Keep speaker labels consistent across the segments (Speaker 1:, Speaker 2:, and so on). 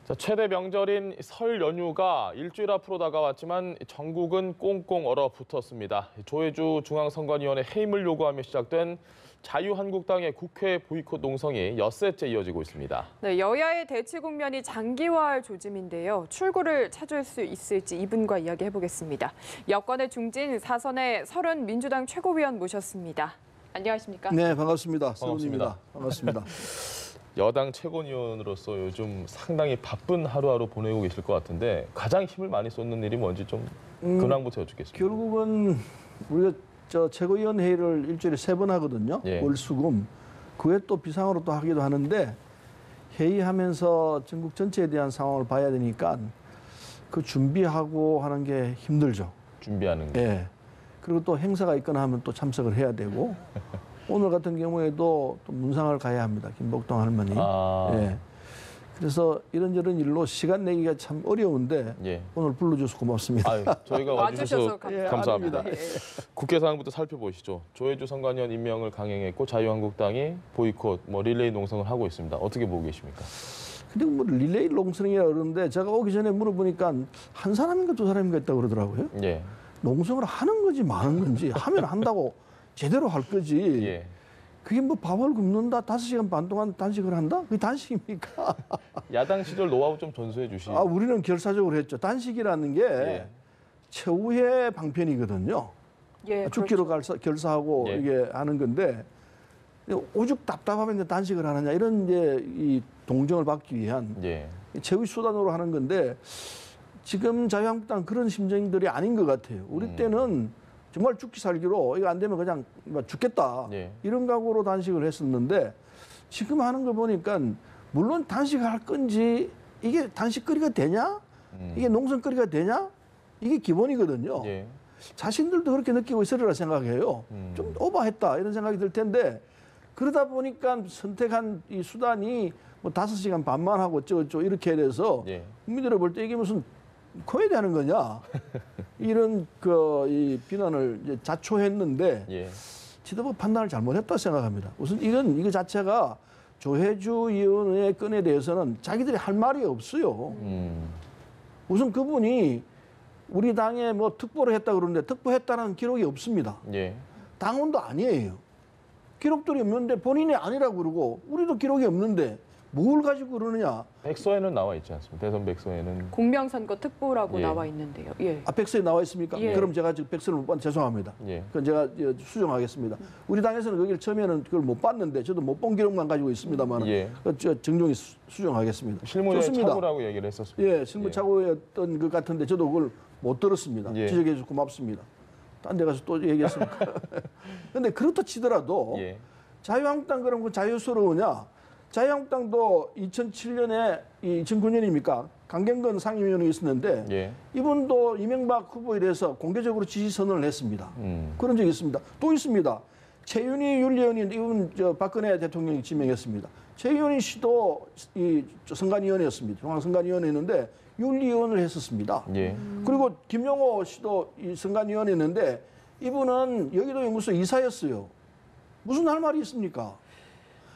Speaker 1: 자, 최대 명절인 설 연휴가 일주일 앞으로 다가왔지만 전국은 꽁꽁 얼어붙었습니다. 조혜주 중앙선관위원회 해임을 요구하며 시작된 자유한국당의 국회 보이콧 농성이 엿새째 이어지고 있습니다.
Speaker 2: 네, 여야의 대치 국면이 장기화할 조짐인데요. 출구를 찾을 수 있을지 이분과 이야기해보겠습니다. 여권의 중진 사선의 설은 민주당 최고위원 모셨습니다. 안녕하십니까?
Speaker 3: 네, 반갑습니다.
Speaker 1: 반갑습니다.
Speaker 3: 반갑습니다.
Speaker 1: 여당 최고위원으로서 요즘 상당히 바쁜 하루하루 보내고 계실 것 같은데 가장 힘을 많이 쏟는 일이 뭔지 좀 근황부터 여쭙겠습니다.
Speaker 3: 결국은 우리가 최고위원 회의를 일주일에 3번 하거든요.
Speaker 1: 예.
Speaker 3: 월, 수, 금. 그 외에 또 비상으로 또 하기도 하는데 회의하면서 전국 전체에 대한 상황을 봐야 되니까 그 준비하고 하는 게 힘들죠.
Speaker 1: 준비하는 게.
Speaker 3: 예. 그리고 또 행사가 있거나 하면 또 참석을 해야 되고 오늘 같은 경우에도 또 문상을 가야 합니다. 김복동 할머니. 예. 그래서 이런저런 일로 시간 내기가 참 어려운데
Speaker 1: 예.
Speaker 3: 오늘 불러줘서 고맙습니다.
Speaker 1: 아유, 저희가 와주셔서 감사합니다.
Speaker 2: 예.
Speaker 1: 국회 상황부터 살펴보시죠. 조혜주 선관위원 임명을 강행했고 자유한국당이 보이콧, 릴레이 농성을 하고 있습니다. 어떻게 보고 계십니까?
Speaker 3: 근데 뭐 릴레이 농성이라 그러는데 제가 오기 전에 물어보니까 한 사람인가 두 사람인가 있다고 그러더라고요.
Speaker 1: 예.
Speaker 3: 농성을 하는 건지 마는 건지 하면 한다고 제대로 할 거지.
Speaker 1: 예.
Speaker 3: 그게 뭐 밥을 굶는다, 5시간 반 동안 단식을 한다? 그게 단식입니까?
Speaker 1: 야당 시절 노하우 좀 전수해 주시죠.
Speaker 3: 우리는 결사적으로 했죠. 단식이라는 게
Speaker 1: 예.
Speaker 3: 최후의 방편이거든요.
Speaker 2: 예,
Speaker 3: 죽기로 결사하고
Speaker 1: 예.
Speaker 3: 이게 하는 건데 오죽 답답하면 단식을 하느냐 이런 이제 이 동정을 받기 위한
Speaker 1: 예.
Speaker 3: 최후의 수단으로 하는 건데 지금 자유한국당 그런 심정들이 아닌 것 같아요. 우리 때는 정말 죽기 살기로 이거 안 되면 그냥 죽겠다
Speaker 1: 예.
Speaker 3: 이런 각오로 단식을 했었는데 지금 하는 거 보니까 물론 단식할 건지 이게 단식거리가 되냐 이게 농성거리가 되냐 이게 기본이거든요.
Speaker 1: 예.
Speaker 3: 자신들도 그렇게 느끼고 있으리라 생각해요. 좀 오버했다 이런 생각이 들 텐데 그러다 보니까 선택한 이 수단이 뭐 5시간 반만 하고 어쩌고저쩌고 이렇게 돼서
Speaker 1: 예.
Speaker 3: 국민들이 볼 때 이게 무슨 코미디하는 거냐 이런 이 비난을 이제 자초했는데
Speaker 1: 예.
Speaker 3: 지도부 판단을 잘못했다 생각합니다. 우선 이거 자체가 조혜주 의원의 건에 대해서는 자기들이 할 말이 없어요. 우선 그분이 우리 당에 뭐 특보를 했다 그러는데 특보했다는 기록이 없습니다.
Speaker 1: 예.
Speaker 3: 당원도 아니에요. 기록들이 없는데 본인이 아니라고 그러고 우리도 기록이 없는데 뭘 가지고 그러느냐.
Speaker 1: 백서에는 나와 있지 않습니까? 대선 백서에는.
Speaker 2: 공명선거 특보라고
Speaker 1: 예.
Speaker 2: 나와 있는데요. 예.
Speaker 3: 백서에 나와 있습니까?
Speaker 2: 예.
Speaker 3: 그럼 제가 지금 백서를 못 봤는데 죄송합니다.
Speaker 1: 예.
Speaker 3: 그건 제가 수정하겠습니다. 우리 당에서는 거기를 처음에는 그걸 못 봤는데 저도 못 본 기록만 가지고 있습니다만
Speaker 1: 예.
Speaker 3: 정정히 수정하겠습니다.
Speaker 1: 실무에
Speaker 3: 좋습니다.
Speaker 1: 착오라고 얘기를 했었습니다.
Speaker 3: 예, 실무착오였던 것 같은데 저도 그걸 못 들었습니다.
Speaker 1: 예.
Speaker 3: 지적해 주셔서 고맙습니다. 딴 데 가서 또 얘기했습니까? 근데 그렇다 치더라도
Speaker 1: 예.
Speaker 3: 자유한국당 그럼 그 자유스러우냐? 자유한국당도 2007년에 2009년입니까? 강경근 상임위원이 있었는데
Speaker 1: 예.
Speaker 3: 이분도 이명박 후보에 대해서 공개적으로 지지 선언을 했습니다. 그런 적이 있습니다. 또 있습니다. 최윤희 윤리위원이 이분 박근혜 대통령이 지명했습니다. 최윤희 씨도 이 선관위원회였습니다. 중앙선관위원회였는데 윤리위원을 했었습니다.
Speaker 1: 예.
Speaker 3: 그리고 김용호 씨도 이 선관위원회였는데 이분은 여의도 연구소 이사였어요. 무슨 할 말이 있습니까?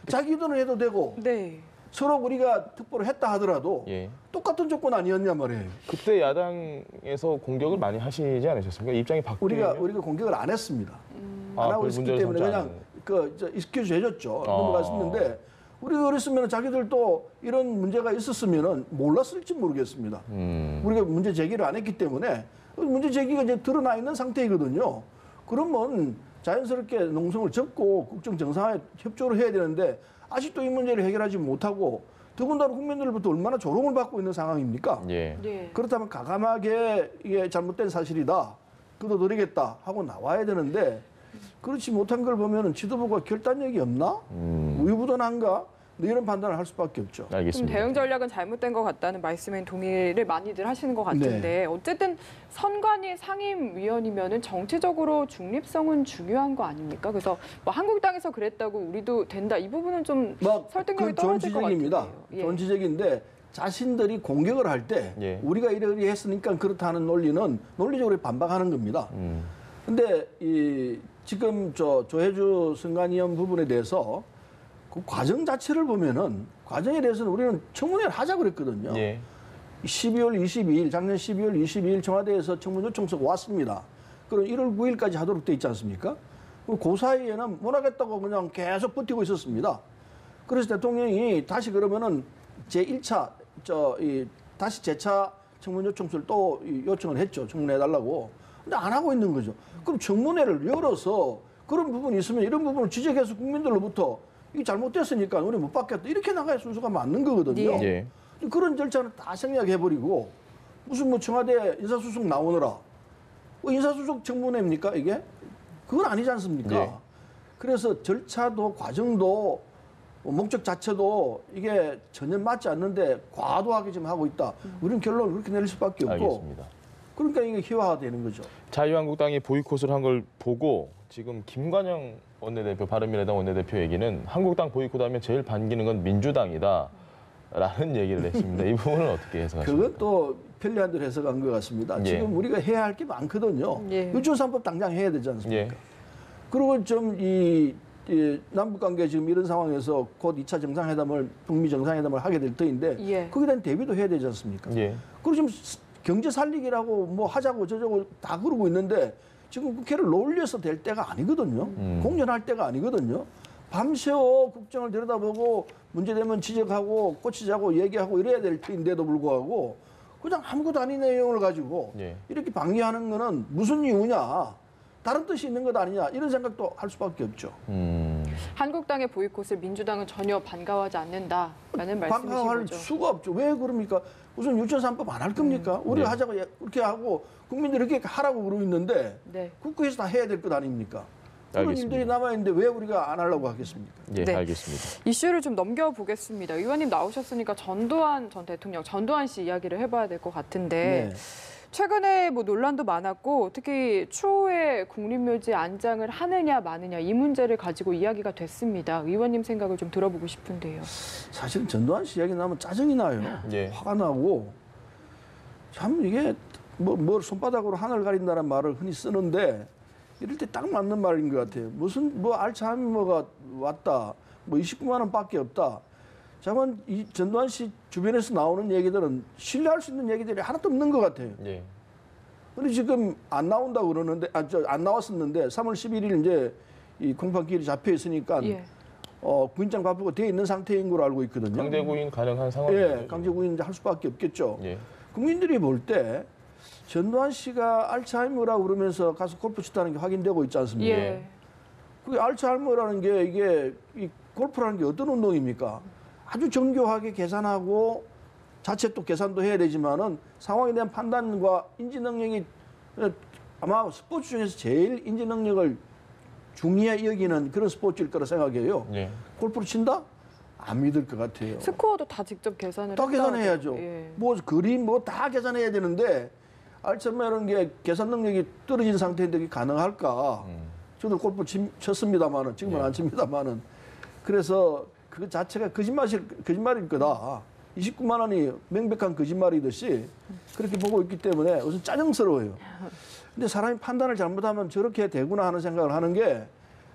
Speaker 3: 자기 돈을 해도 되고
Speaker 2: 네.
Speaker 3: 서로 우리가 특보를 했다 하더라도
Speaker 1: 예.
Speaker 3: 똑같은 조건 아니었냐 말이에요.
Speaker 1: 그때 야당에서 공격을 많이 하시지 않으셨습니까? 입장이 바뀌면
Speaker 3: 우리가 공격을 안 했습니다. 안
Speaker 1: 별
Speaker 3: 하고 있었기
Speaker 1: 문제를
Speaker 3: 때문에
Speaker 1: 삼지
Speaker 3: 그냥
Speaker 1: 않은.
Speaker 3: 익스큐즈 해줬죠. 넘어갔었는데 우리가 그랬으면 자기들도 이런 문제가 있었으면 몰랐을지 모르겠습니다. 우리가 문제 제기를 안 했기 때문에 문제 제기가 이제 드러나 있는 상태이거든요. 그러면 자연스럽게 농성을 접고 국정 정상화에 협조를 해야 되는데 아직도 이 문제를 해결하지 못하고 더군다나 국민들로부터 얼마나 조롱을 받고 있는 상황입니까?
Speaker 1: 예.
Speaker 2: 예.
Speaker 3: 그렇다면 가감하게 이게 잘못된 사실이다. 끊어드리겠다 하고 나와야 되는데 그렇지 못한 걸 보면 지도부가 결단력이 없나? 우유부단한가? 이런 판단을 할 수밖에 없죠.
Speaker 2: 좀
Speaker 1: 알겠습니다.
Speaker 2: 대응 전략은 잘못된 것 같다는 말씀에 동의를 많이들 하시는 것 같은데
Speaker 3: 네.
Speaker 2: 어쨌든 선관위 상임위원이면은 정치적으로 중립성은 중요한 거 아닙니까? 그래서 뭐 한국당에서 그랬다고 우리도 된다 이 부분은 좀 설득력이
Speaker 3: 좋은
Speaker 2: 떨어질 것 같은데요.
Speaker 3: 지적입니다.
Speaker 2: 예.
Speaker 3: 좋은 지적인데 자신들이 공격을 할 때
Speaker 1: 예.
Speaker 3: 우리가 이러이러 했으니까 그렇다는 논리는 논리적으로 반박하는 겁니다. 근데 지금 조혜주 선관위원 부분에 대해서 그 과정 자체를 보면은 과정에 대해서는 우리는 청문회를 하자 그랬거든요.
Speaker 1: 예.
Speaker 3: 12월 22일, 작년 12월 22일 청와대에서 청문 요청서가 왔습니다. 그럼 1월 9일까지 하도록 돼 있지 않습니까? 그 사이에는 못 하겠다고 그냥 계속 버티고 있었습니다. 그래서 대통령이 다시 그러면은 제1차, 다시 재차 청문 요청서를 또 요청을 했죠. 청문해달라고. 근데 안 하고 있는 거죠. 그럼 청문회를 열어서 그런 부분이 있으면 이런 부분을 지적해서 국민들로부터 이게 잘못됐으니까 우리 못 받겠다. 이렇게 나가야 순서가 맞는 거거든요.
Speaker 1: 예.
Speaker 3: 그런 절차는 다 생략해버리고 무슨 뭐 청와대 인사수석 나오느라 인사수석 청문회입니까 이게? 그건 아니지 않습니까?
Speaker 1: 예.
Speaker 3: 그래서 절차도 과정도 목적 자체도 이게 전혀 맞지 않는데 과도하게 지금 하고 있다. 우리는 결론을 그렇게 내릴 수밖에 없고
Speaker 1: 알겠습니다.
Speaker 3: 그러니까 이게 희화화되는 거죠.
Speaker 1: 자유한국당이 보이콧을 한 걸 보고 지금 김관영 원내대표, 바른미래당 원내대표 얘기는 한국당 보이콧하면 제일 반기는 건 민주당이다. 라는 얘기를 했습니다. 이 부분은 어떻게 해석하십니까?
Speaker 3: 그건 또 편리한 대로 해석한 것 같습니다.
Speaker 1: 예.
Speaker 3: 지금 우리가 해야 할 게 많거든요.
Speaker 2: 예.
Speaker 3: 유치원 3법 당장 해야 되지 않습니까?
Speaker 1: 예.
Speaker 3: 그리고 좀 이 남북관계 지금 이런 상황에서 곧 2차 정상회담을 북미 정상회담을 하게 될 터인데
Speaker 2: 예.
Speaker 3: 거기에 대한 대비도 해야 되지 않습니까?
Speaker 1: 예.
Speaker 3: 그리고 지금 경제 살리기라고 뭐 하자고 저자고 다 그러고 있는데 지금 국회를 논리해서 될 때가 아니거든요. 공연할 때가 아니거든요. 밤새워 국정을 들여다보고 문제되면 지적하고 꼬치자고 얘기하고 이래야 될 때인데도 불구하고 그냥 아무것도 아닌 내용을 가지고
Speaker 1: 예.
Speaker 3: 이렇게 방해하는 거는 무슨 이유냐. 다른 뜻이 있는 것 아니냐. 이런 생각도 할 수밖에 없죠.
Speaker 2: 한국당의 보이콧을 민주당은 전혀 반가워하지 않는다라는 말씀이신
Speaker 3: 반가워할
Speaker 2: 거죠.
Speaker 3: 수가 없죠. 왜 그럽니까? 무슨 유치원 3법 안 할 겁니까? 우리가
Speaker 1: 네.
Speaker 3: 하자고 그렇게 하고 국민들이 그렇게 하라고 그러고 있는데
Speaker 2: 네.
Speaker 3: 국회에서 다 해야 될 것 아닙니까? 그런
Speaker 1: 알겠습니다.
Speaker 3: 일들이 남아있는데 왜 우리가 안 하려고 하겠습니까?
Speaker 1: 예,
Speaker 2: 네.
Speaker 1: 알겠습니다.
Speaker 2: 이슈를 좀 넘겨보겠습니다. 의원님 나오셨으니까 전두환 전 대통령, 전두환 씨 이야기를 해봐야 될 것 같은데
Speaker 3: 네.
Speaker 2: 최근에 뭐 논란도 많았고 특히 추후에 국립묘지 안장을 하느냐 마느냐 이 문제를 가지고 이야기가 됐습니다. 의원님 생각을 좀 들어보고 싶은데요.
Speaker 3: 사실은 전두환 씨 이야기 나면 짜증이 나요.
Speaker 1: 예.
Speaker 3: 화가 나고 참 이게 뭐 손바닥으로 하늘 가린다는 말을 흔히 쓰는데 이럴 때 딱 맞는 말인 것 같아요. 무슨 뭐 알츠하이머가 왔다, 뭐 29만 원밖에 없다. 자만 이 전두환 씨 주변에서 나오는 얘기들은 신뢰할 수 있는 얘기들이 하나도 없는 것 같아요.
Speaker 1: 예.
Speaker 3: 근데 지금 안 나온다고 그러는데 안 나왔었는데 3월 11일 이제 이 공판기일이 잡혀 있으니까
Speaker 2: 예.
Speaker 3: 구인장 발표가 돼 있는 상태인 걸로 알고 있거든요.
Speaker 1: 강제 구인 가능한 상황이죠.
Speaker 3: 예, 강제 구인 할 수밖에 없겠죠.
Speaker 1: 예.
Speaker 3: 국민들이 볼 때 전두환 씨가 알츠하이머라고 그러면서 가서 골프 치다는 게 확인되고 있지 않습니까?
Speaker 2: 예.
Speaker 3: 그 알츠하이머라는 게 이게 이 골프라는 게 어떤 운동입니까? 아주 정교하게 계산하고 자체 또 계산도 해야 되지만은 상황에 대한 판단과 인지 능력이 아마 스포츠 중에서 제일 인지 능력을 중요히 여기는 그런 스포츠일 거라 생각해요.
Speaker 1: 예.
Speaker 3: 골프를 친다? 안 믿을 것 같아요.
Speaker 2: 스코어도 다 직접 계산을
Speaker 3: 다
Speaker 2: 했다고.
Speaker 3: 계산해야죠.
Speaker 2: 예.
Speaker 3: 뭐 그림 뭐 다 계산해야 되는데 알츠하이머라는 게 계산 능력이 떨어진 상태인데 그게 가능할까? 저도 골프 쳤습니다만은 지금은
Speaker 1: 예.
Speaker 3: 안 칩니다만은 그래서 그 자체가 거짓말일 거다. 29만 원이 명백한 거짓말이듯이 그렇게 보고 있기 때문에 우선 짜증스러워요. 근데 사람이 판단을 잘못하면 저렇게 되구나 하는 생각을 하는 게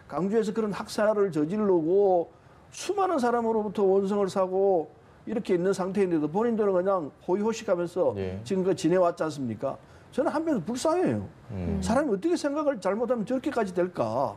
Speaker 3: 강주에서 그런 학살을 저지르고 수많은 사람으로부터 원성을 사고 이렇게 있는 상태인데도 본인들은 그냥 호의호식하면서
Speaker 1: 예.
Speaker 3: 지금까지 지내왔지 않습니까? 저는 한편에서 불쌍해요. 사람이 어떻게 생각을 잘못하면 저렇게까지 될까?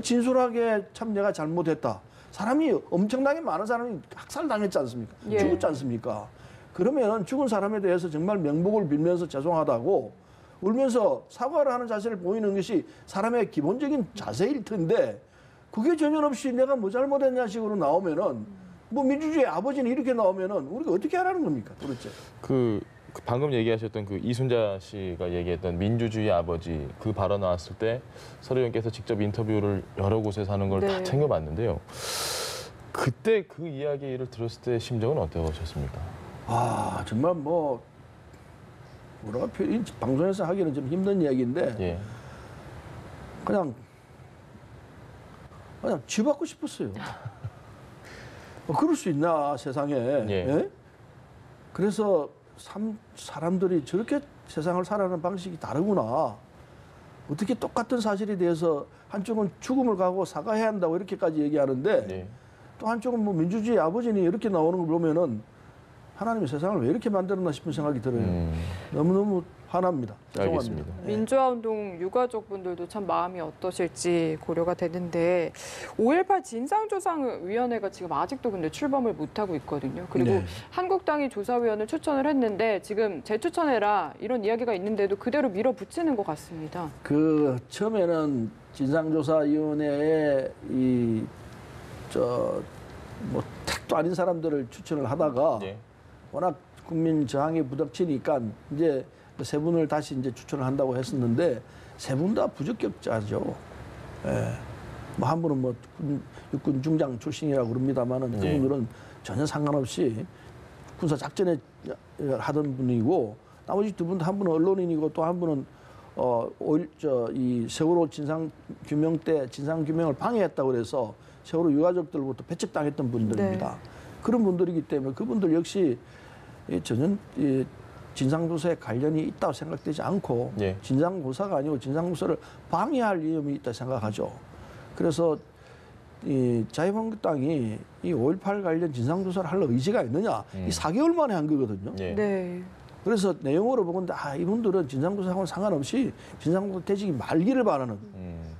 Speaker 3: 진솔하게 참 내가 잘못했다. 사람이 엄청나게 많은 사람이 학살당했지 않습니까?
Speaker 2: 예.
Speaker 3: 죽었지 않습니까? 그러면 죽은 사람에 대해서 정말 명복을 빌면서 죄송하다고 울면서 사과를 하는 자세를 보이는 것이 사람의 기본적인 자세일 텐데 그게 전혀 없이 내가 뭐 잘못했냐 식으로 나오면은 뭐 민주주의 아버지는 이렇게 나오면은 우리가 어떻게 하라는 겁니까 도대체?
Speaker 1: 그 방금 얘기하셨던 그 이순자 씨가 얘기했던 민주주의 아버지 그 발언 나왔을 때 서 의원께서 직접 인터뷰를 여러 곳에서 하는 걸 다
Speaker 2: 네.
Speaker 1: 챙겨봤는데요. 그때 그 이야기를 들었을 때 심정은 어떠셨습니까?
Speaker 3: 아 정말 뭐 뭐라고 방송에서 하기는 좀 힘든 이야기인데
Speaker 1: 예.
Speaker 3: 그냥 쥐받고 싶었어요. 그럴 수 있나 세상에?
Speaker 1: 예.
Speaker 3: 예? 그래서 사람들이 저렇게 세상을 살아가는 방식이 다르구나. 어떻게 똑같은 사실에 대해서 한쪽은 죽음을 가고 사과해야 한다고 이렇게까지 얘기하는데
Speaker 1: 예.
Speaker 3: 또 한쪽은 뭐 민주주의 아버지니 이렇게 나오는 걸 보면은 하나님이 세상을 왜 이렇게 만들었나 싶은 생각이 들어요. 너무너무 화납니다.
Speaker 1: 알겠습니다.
Speaker 2: 민주화운동 유가족분들도 참 마음이 어떠실지 고려가 되는데 5.18 진상조사위원회가 지금 아직도 근데 출범을 못하고 있거든요. 그리고
Speaker 3: 네.
Speaker 2: 한국당이 조사위원을 추천을 했는데 지금 재추천해라 이런 이야기가 있는데도 그대로 밀어붙이는 것 같습니다.
Speaker 3: 그 처음에는 진상조사위원회에 뭐 택도 아닌 사람들을 추천을 하다가
Speaker 1: 예.
Speaker 3: 워낙 국민 저항에 부닥치니까 이제 세 분을 다시 이제 추천을 한다고 했었는데 세 분 다 부적격자죠. 예. 뭐 한 분은 뭐 육군 중장 출신이라고 그럽니다만은 그분들은 전혀 상관없이 군사 작전에 하던 분이고 나머지 두 분 한 분은 언론인이고 또 한 분은 이 세월호 진상 규명 때 진상 규명을 방해했다고 그래서 세월호 유가족들로부터 배척당했던 분들입니다.
Speaker 2: 네.
Speaker 3: 그런 분들이기 때문에 그분들 역시 전혀 진상조사에 관련이 있다고 생각되지 않고
Speaker 1: 예.
Speaker 3: 진상조사가 아니고 진상조사를 방해할 위험이 있다 생각하죠. 그래서 이 자유한국당이 이 5.18 관련 진상조사를 할 의지가 있느냐 이 4개월 만에 한 거거든요.
Speaker 1: 예.
Speaker 2: 네.
Speaker 3: 그래서 내용으로 보건데 이분들은 진상조사하고는 상관없이 진상조사 퇴직이 말기를 바라는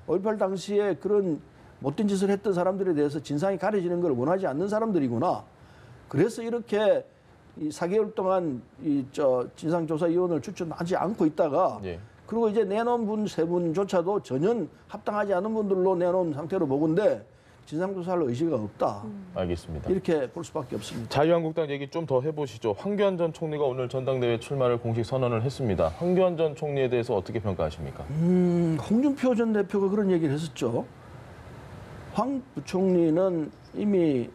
Speaker 3: 5.18 당시에 그런 못된 짓을 했던 사람들에 대해서 진상이 가려지는 걸 원하지 않는 사람들이구나. 그래서 이렇게 이 4개월 동안 진상조사위원을 추천하지 않고 있다가
Speaker 1: 예.
Speaker 3: 그리고 이제 내놓은 분 세 분조차도 전혀 합당하지 않은 분들로 내놓은 상태로 보건데 진상조사할 의지가 없다.
Speaker 1: 알겠습니다.
Speaker 3: 이렇게 볼 수밖에 없습니다.
Speaker 1: 자유한국당 얘기 좀 더 해보시죠. 황교안 전 총리가 오늘 전당대회 출마를 공식 선언을 했습니다. 황교안 전 총리에 대해서 어떻게 평가하십니까?
Speaker 3: 홍준표 전 대표가 그런 얘기를 했었죠. 황 부총리는 이미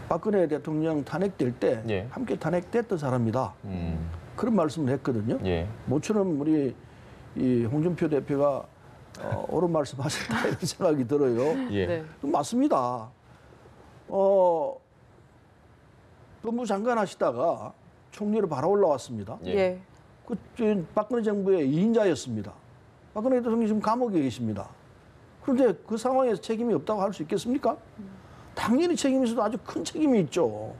Speaker 3: 박근혜 대통령 탄핵될 때
Speaker 1: 예.
Speaker 3: 함께 탄핵됐던 사람이다. 그런 말씀을 했거든요.
Speaker 1: 예.
Speaker 3: 모처럼 우리 이 홍준표 대표가 옳은 말씀하셨다 이런 생각이 들어요.
Speaker 1: 예.
Speaker 2: 네.
Speaker 3: 맞습니다. 법무부 장관 하시다가 총리로 바로 올라왔습니다.
Speaker 1: 예.
Speaker 2: 예.
Speaker 3: 그 박근혜 정부의 2인자였습니다. 박근혜 대통령이 지금 감옥에 계십니다. 그런데 그 상황에서 책임이 없다고 할 수 있겠습니까? 당연히 책임이 있어도 아주 큰 책임이 있죠.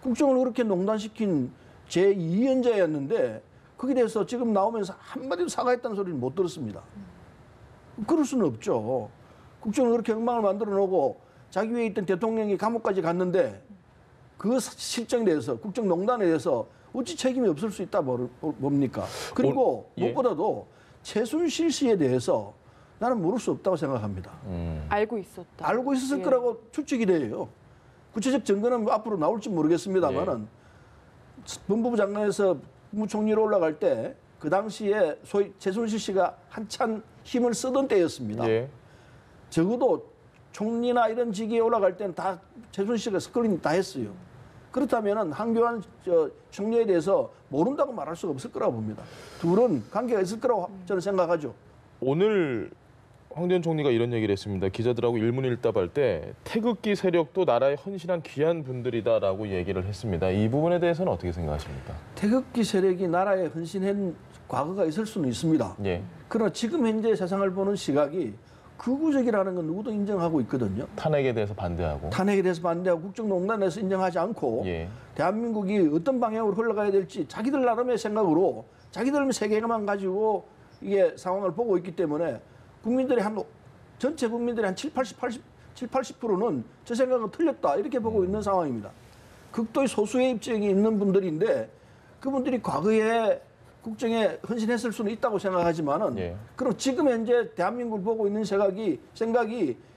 Speaker 3: 국정을 그렇게 농단시킨 제2연자였는데 거기에 대해서 지금 나오면서 한마디도 사과했다는 소리를 못 들었습니다. 그럴 수는 없죠. 국정을 그렇게 엉망을 만들어 놓고 자기 위에 있던 대통령이 감옥까지 갔는데 그 실정에 대해서 국정농단에 대해서 어찌 책임이 없을 수 있다 뭡니까? 그리고
Speaker 1: 예.
Speaker 3: 무엇보다도 최순실 씨에 대해서 나는 모를 수 없다고 생각합니다.
Speaker 2: 알고 있었다.
Speaker 3: 알고 있었을
Speaker 2: 예.
Speaker 3: 거라고 추측이 돼요. 구체적 증거는 앞으로 나올지 모르겠습니다만은 법무부 장관에서 국무총리로 올라갈 때 그 당시에 소위 최순실 씨가 한참 힘을 쓰던 때였습니다.
Speaker 1: 예.
Speaker 3: 적어도 총리나 이런 직위에 올라갈 때는 다 최순실 씨가 스크린 다 했어요. 그렇다면은 황교안 총리에 대해서 모른다고 말할 수가 없을 거라고 봅니다. 둘은 관계가 있을 거라고 저는 생각하죠.
Speaker 1: 오늘 황 전 총리가 이런 얘기를 했습니다. 기자들하고 일문일답할 때 태극기 세력도 나라에 헌신한 귀한 분들이다라고 얘기를 했습니다. 이 부분에 대해서는 어떻게 생각하십니까?
Speaker 3: 태극기 세력이 나라에 헌신한 과거가 있을 수는 있습니다.
Speaker 1: 예.
Speaker 3: 그러나 지금 현재 세상을 보는 시각이 극우적이라는 건 누구도 인정하고 있거든요.
Speaker 1: 탄핵에 대해서 반대하고.
Speaker 3: 탄핵에 대해서 반대하고 국정농단에서 인정하지 않고
Speaker 1: 예.
Speaker 3: 대한민국이 어떤 방향으로 흘러가야 될지 자기들 나름의 생각으로 자기들 세계만 가지고 이게 상황을 보고 있기 때문에 국민들이 전체 국민들이 한 80%는 저 생각은 틀렸다 이렇게 보고 있는 상황입니다. 극도의 소수의 입장이 있는 분들인데 그분들이 과거에 국정에 헌신했을 수는 있다고 생각하지만은
Speaker 1: 예.
Speaker 3: 그럼 지금 현재 대한민국을 보고 있는 생각이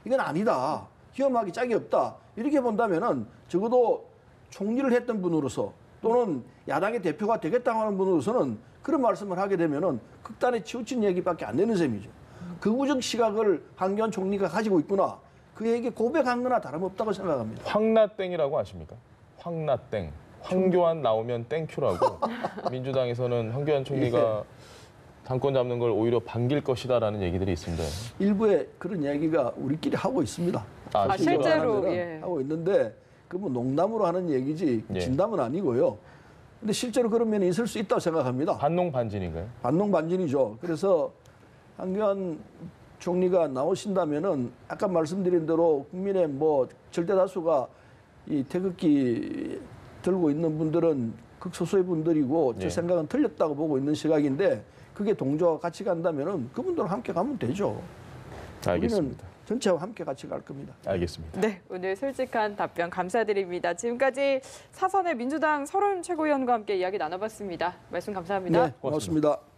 Speaker 3: 이건 아니다. 위험하기 짝이 없다. 이렇게 본다면은 적어도 총리를 했던 분으로서 또는 야당의 대표가 되겠다고 하는 분으로서는 그런 말씀을 하게 되면은 극단에 치우친 얘기밖에 안 되는 셈이죠. 극우적 시각을 황교안 총리가 가지고 있구나. 그에게 고백한 거나 다름없다고 생각합니다.
Speaker 1: 황나땡이라고 아십니까? 황나땡. 황교안 나오면 땡큐라고 민주당에서는 황교안 총리가 당권 잡는 걸 오히려 반길 것이다라는 얘기들이 있습니다.
Speaker 3: 일부에 그런 얘기가 우리끼리 하고 있습니다.
Speaker 2: 실제로
Speaker 3: 하고 있는데 그 뭐 농담으로 하는 얘기지
Speaker 1: 예.
Speaker 3: 진담은 아니고요. 근데 실제로 그런 면이 있을 수 있다고 생각합니다.
Speaker 1: 반농반진인가요?
Speaker 3: 반농반진이죠. 그래서 황교안 총리가 나오신다면은 아까 말씀드린 대로 국민의 뭐 절대 다수가 이 태극기 들고 있는 분들은 극소수의 분들이고 제 생각은 틀렸다고 보고 있는 시각인데 그게 동조와 같이 간다면은 그분들과 함께 가면 되죠.
Speaker 1: 알겠습니다.
Speaker 3: 우리는 전체와 함께 같이 갈 겁니다.
Speaker 1: 알겠습니다.
Speaker 2: 네, 오늘 솔직한 답변 감사드립니다. 지금까지 사선의 민주당 서른 최고위원과 함께 이야기 나눠봤습니다. 말씀 감사합니다.
Speaker 3: 네, 고맙습니다.